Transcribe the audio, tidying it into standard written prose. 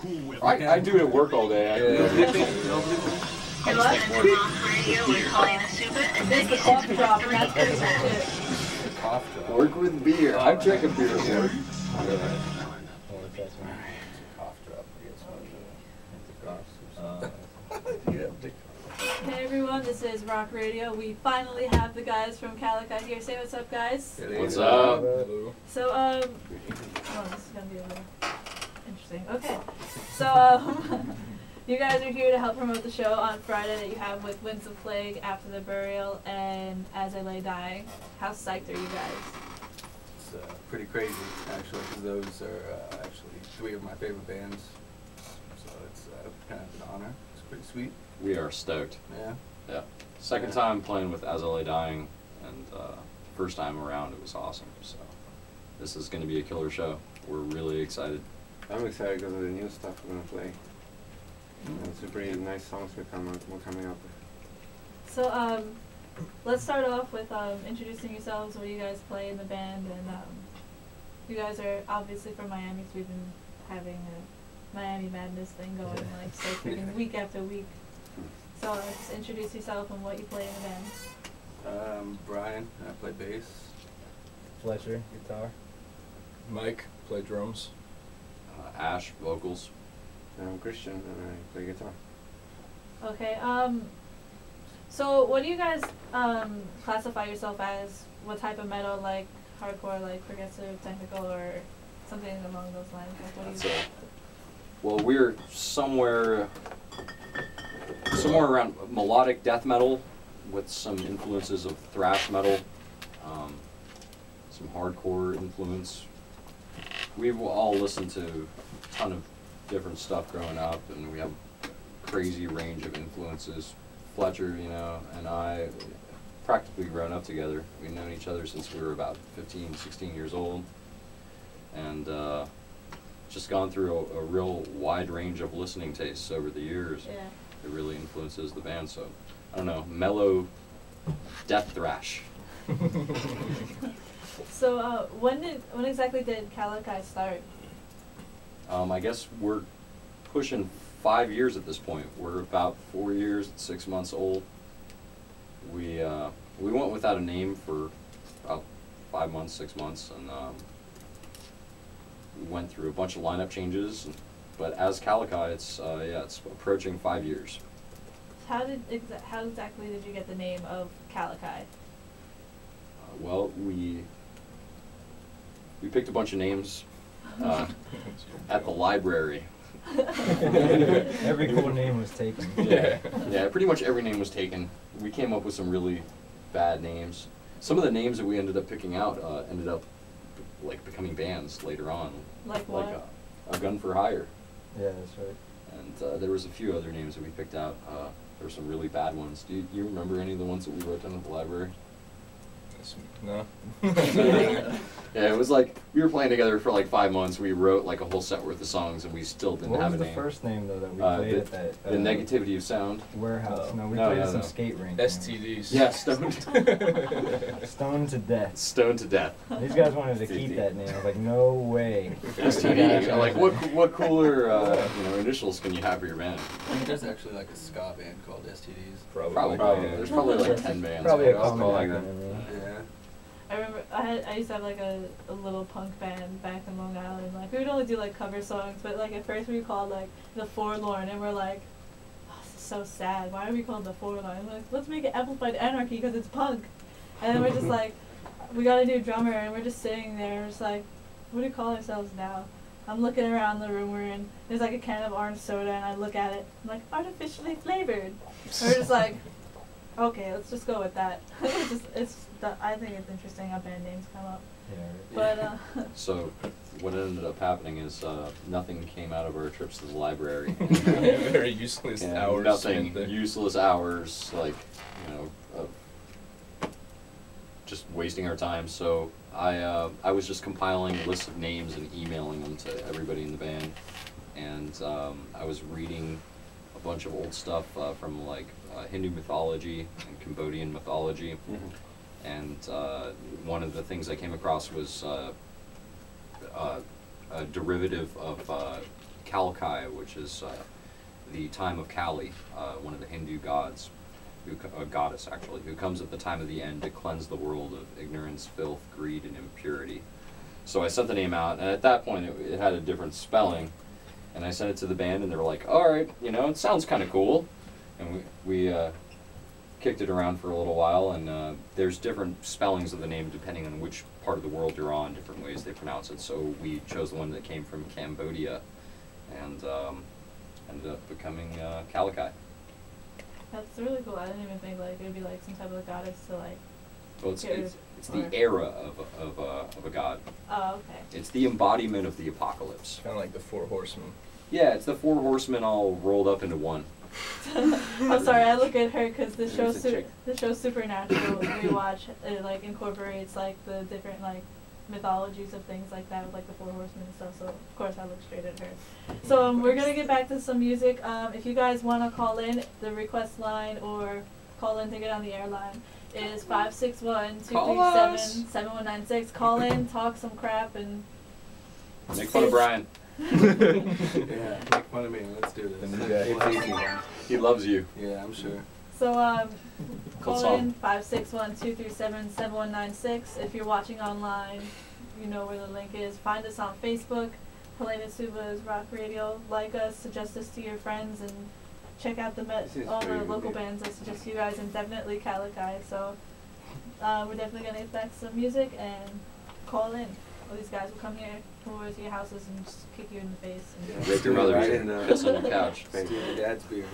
I do it at work all day. Hello, radio. We're calling the super. This is the cough drop, and that's pretty much it. Cough drop. Work with beer. I've drank a beer before. Hey everyone, this is Rock Radio. We finally have the guys from Kalakai here. Say what's up, guys. What's up? So, oh, this is gonna be a little interesting. Okay, so you guys are here to help promote the show on Friday that you have with Winds of Plague, After the Burial, and As I Lay Dying. How psyched are you guys? It's pretty crazy, actually, because those are actually three of my favorite bands. So it's kind of an honor. It's pretty sweet. We are stoked. Yeah. Yeah. Second time playing with As I Lay Dying, and first time around it was awesome. So this is going to be a killer show. We're really excited. I'm excited because of the new stuff we're going to play. It's pretty nice songs we're coming up with. So, let's start off with introducing yourselves, what you guys play in the band, and you guys are obviously from Miami, so we've been having a Miami Madness thing going like so freaking week after week. So just introduce yourself and what you play in the band. Brian, I play bass. Fletcher, guitar. Mike, play drums. Ash, vocals. I'm Christian and I play guitar. Okay, so what do you guys classify yourself as? What type of metal, like hardcore, like progressive, technical, or something along those lines? Like what do you well, we're somewhere around melodic death metal with some influences of thrash metal, some hardcore influence. We've all listened to a ton of different stuff growing up, and we have a crazy range of influences. Fletcher, you know, and I practically grown up together. We've known each other since we were about 15, 16 years old, and just gone through a real wide range of listening tastes over the years. Yeah. It really influences the band, so I don't know, mellow death thrash. So when exactly did Kalakai start? I guess we're pushing 5 years at this point. We're about 4 years, 6 months old. We went without a name for about 5 months, 6 months, and we went through a bunch of lineup changes. But as Kalakai, it's approaching 5 years. How exactly did you get the name of Kalakai? Well, we picked a bunch of names at the library. Every cool name was taken. Yeah, pretty much every name was taken. We came up with some really bad names. Some of the names that we ended up picking out ended up like becoming bands later on. Like what? Like A Gun for Hire. Yeah, that's right. And there was a few other names that we picked out. There were some really bad ones. Do you remember any of the ones that we wrote down at the library? No. Yeah, it was like we were playing together for like 5 months. We wrote like a whole set worth of songs, and we still didn't have a name. What was the first name though that we played at that? The Negativity of Sound. Warehouse. No, we played at some skate rink. STDs. Yeah, Stoned. Stoned to Death. Stoned to Death. These guys wanted to keep that name. I was like, no way. STD. Like what cooler initials can you have for your band? I think there's actually like a ska band called STDs. Probably. There's probably like 10 bands. Probably a called common like acronym. Yeah. I remember I used to have like a little punk band back in Long Island. Like we would only do like cover songs, but like at first we called like The Forlorn, and we're like, oh, this is so sad. Why are we called The Forlorn? And we're like, let's make it Amplified Anarchy because it's punk. And then we're just like, we got a new drummer, and we're just sitting there, and we're just like, what do we call ourselves now? I'm looking around the room we're in. There's like a can of orange soda, and I look at it. I'm like, artificially flavored. And we're just like, okay, let's just go with that. I think it's interesting how band names come up. Yeah. But So what ended up happening is nothing came out of our trips to the library. Very useless hours. Nothing. Useless hours, like just wasting our time. So I was just compiling a list of names and emailing them to everybody in the band, and I was reading a bunch of old stuff from like Hindu mythology and Cambodian mythology. And one of the things I came across was a derivative of Kalakai, which is the time of Kali, one of the Hindu gods, a goddess actually, who comes at the time of the end to cleanse the world of ignorance, filth, greed, and impurity. So I sent the name out, and at that point it had a different spelling, and I sent it to the band, and they were like, all right, you know, it sounds kind of cool. And we kicked it around for a little while, and there's different spellings of the name depending on which part of the world you're on, different ways they pronounce it. So we chose the one that came from Cambodia, and ended up becoming Kalakai. That's really cool. I didn't even think like it would be like some type of goddess to like. Well, it's the or- era of a god. Oh, okay. It's the embodiment of the apocalypse. Kind of like the Four Horsemen. Yeah, it's the four horsemen all rolled up into one. I'm sorry, I look at her because the show There's a chick. the show Supernatural we watch it like incorporates like the different like mythologies of things like that with like the Four Horsemen and stuff. So of course I look straight at her. So we're gonna get back to some music. If you guys want to call in, the request line or call in to get on the air line is 561-237-7196. Call in, talk some crap, and Make fun of Brian. Yeah, make fun of me. Let's do this. The new guy. We'll have fun. He loves you. Yeah, I'm sure. so What call song? in 561-237-7196. If you're watching online, you know where the link is. Find us on Facebook, Helena Suba's Rock Radio. Like us, suggest us to your friends, and check out This is all the pretty local good. bands I suggest you guys, and definitely Kalakai. So we're definitely gonna get back to some music and call in. All these guys will come over to your houses and just kick you in the face. And Yeah. Rape your mother Right and in the piss on your couch. Steal your dad's beers.